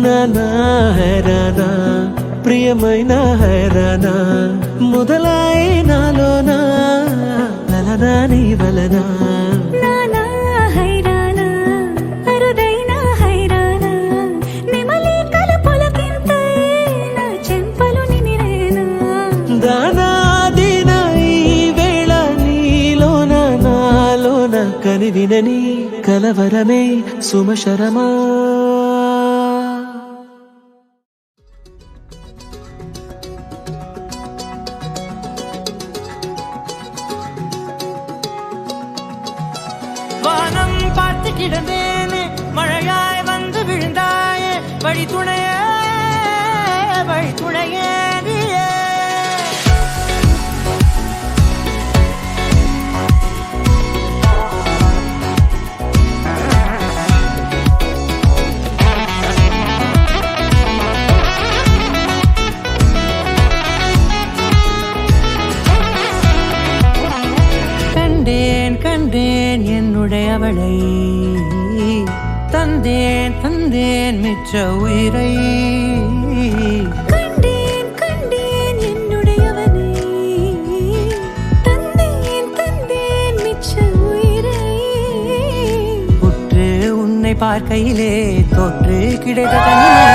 నానా హైరానా ప్రియమైన హైరానా మొదలాయి నాలోనా లలనా నీ వలనా నానా హైరానా అరుదైన హైరానా నిమలి కలుపులకింతై నా చెంపలు నిమిరేనా దానాదిన ఈ వేళ నీలోన నాలోన కనివినని కలవరమే సుమశరమా வானம் பார்த்து கிடந்தேனே மழையாய் வந்து விழுந்தாயே வழி துணையே நீயே கண்டேன் என்னுடையவளை தந்தேன் மிச்ச உயிரை கண்டேன் என்னுடையவனை தந்தேன் மிச்ச உயிரை உற்று உன்னை பார்க்கையிலே தொற்று கிடைத்த தனிமை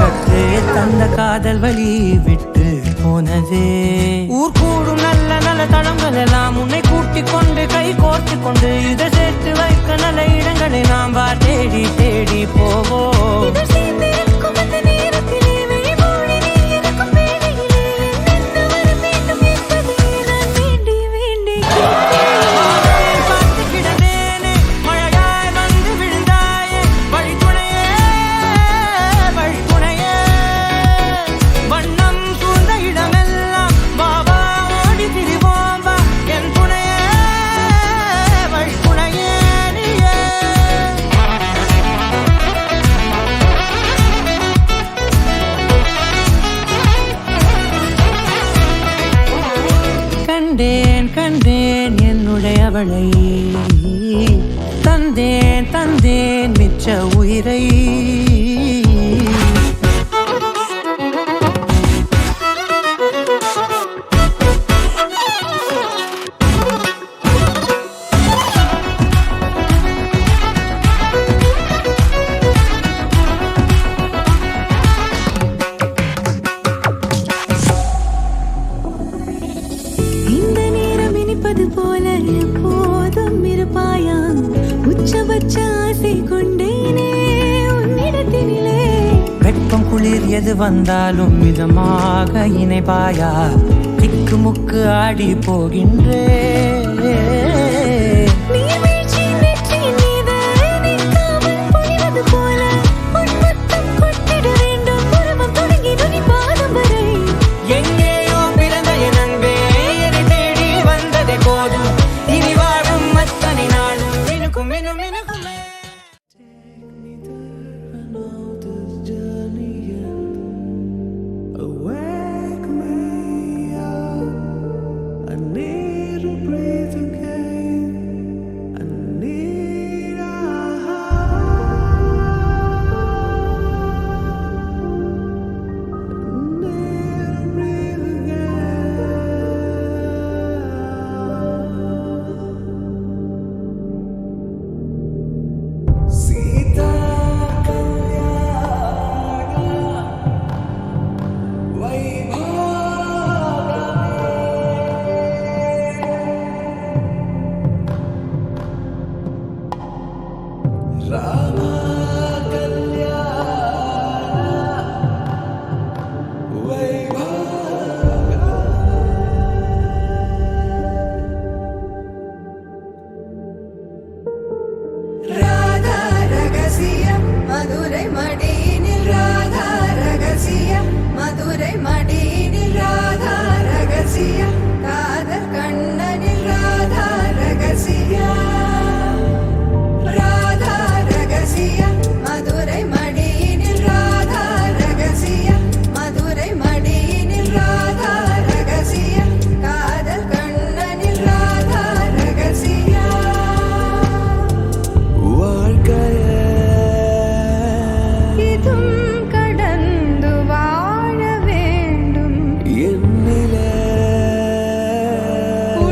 கற்று தந்த காதல் வழி விட்டு போனதே ஊர் கூடும் நல்ல நல்ல தளங்கள் எல்லாம் உன்னை கூட்டிக் கொண்டு கை கோர்த்து கொண்டு இதை சேர்த்து வைக்க நல்ல இடங்களை நாம் தேடி போவோம் கண்டேன் என்னுடையவளை தந்தேன் மிச்ச உயிரை போல எப்போதும் இருப்பாயா உச்சபட்ச ஆசை கொண்டேனே உன்னிடத்தினிலே வெப்பம் குளிர் எது வந்தாலும் மிதமாக இணைப்பாயா திக்கு முக்கு ஆடி போகின்றே Wake me up, I need to breathe again.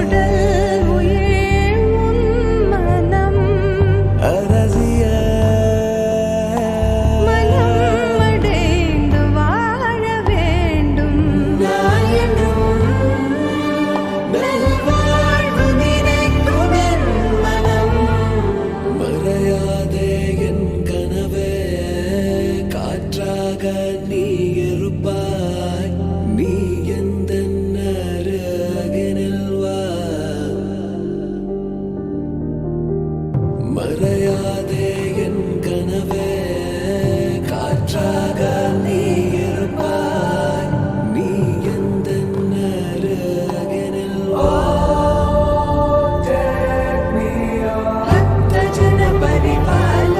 உடல் உயிர் உன் மனம் அரசிய மனம் அடைந்து வாழ வேண்டும் நான் என்றும் நல்வாழ்வு நினைக்கும் என் மனம் மறையாதே என் கனவே காற்றாக நீ இருப்பாய் நீ எந்த அருகினில் வா மறையாதே என் கனவே காற்றாக நீ இருப்பாய் நீ எந்த அருகினில் வா भक्तजन परिपाल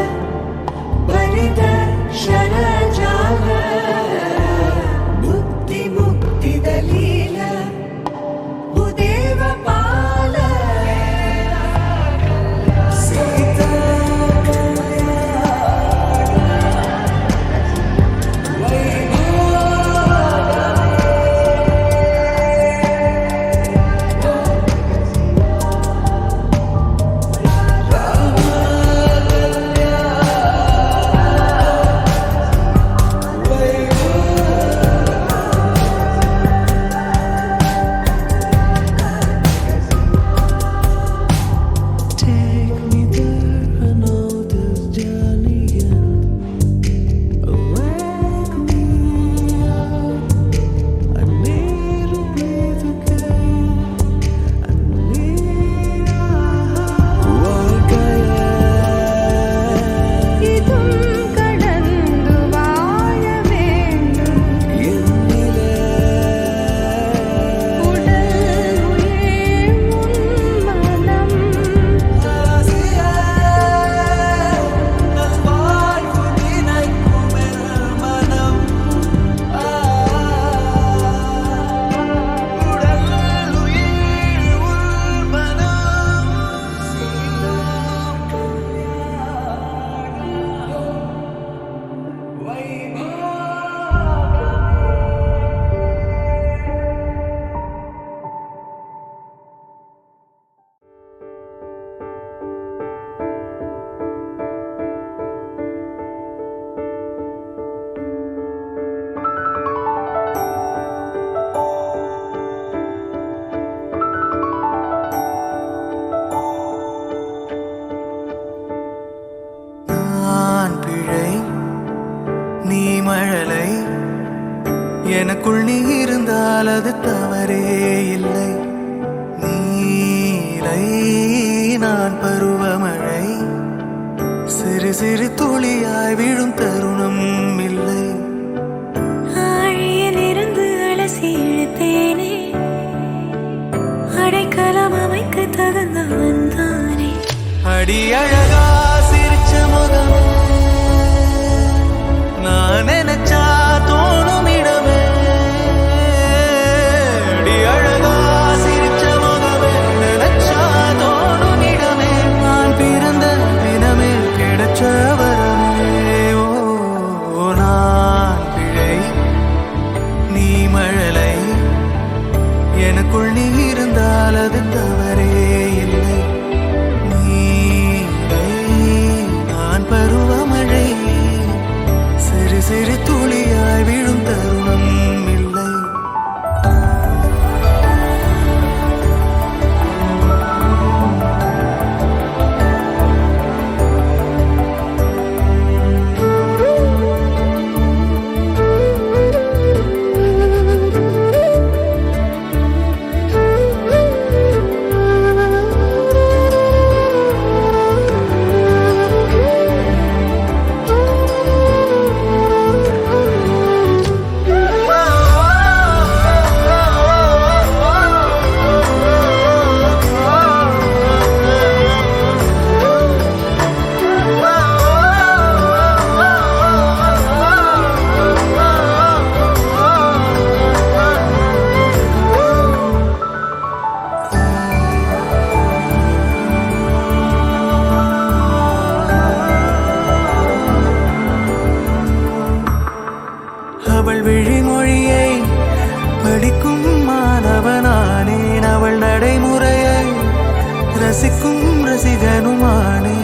परिदर्शन जाल मुक्ति मुक्ति दलील भूदेव पाल Sita Take me there, I know this journey ends. Wake me up. I need to breathe again. I need இதும் கடந்து வாழ வேண்டும் என்னிலே உடல் உயிர் உன் மனம் நல்வாழ்வு நினைக்கும் என் மனம் உடல் உயிர் உள் மனம் நான் பிழை நீ மழலை எனக்குள் நீ இருந்தால் அது தவறே இல்லை நீலை நான் பருவமழை சிறு சிறு துளியாய் விழும் தருணம் இல்லை ஆழியிலிருந்து அலசி இழுத்தேனே அடைக்கலம் அமைக்க தகுந்தவன் தானே அடி அழகா சிரிச்ச முகம் நான் நினைச்சா தோணும் இடமே அடி அழகா சிரிச்ச முகமே நினைச்சா தோணும் இடமே நான் பிறந்த தினமே கிடைச்ச வரமே ஓ நான் பிழை நீ மழலை எனக்குள் நீ இருந்தால் அது தவறே இல்லை நீலை நான் பருவமழை சிறு சிறு துளியாய் விழும் தருணம் இல்லை ரசிக்கும் ரசிகனுமானே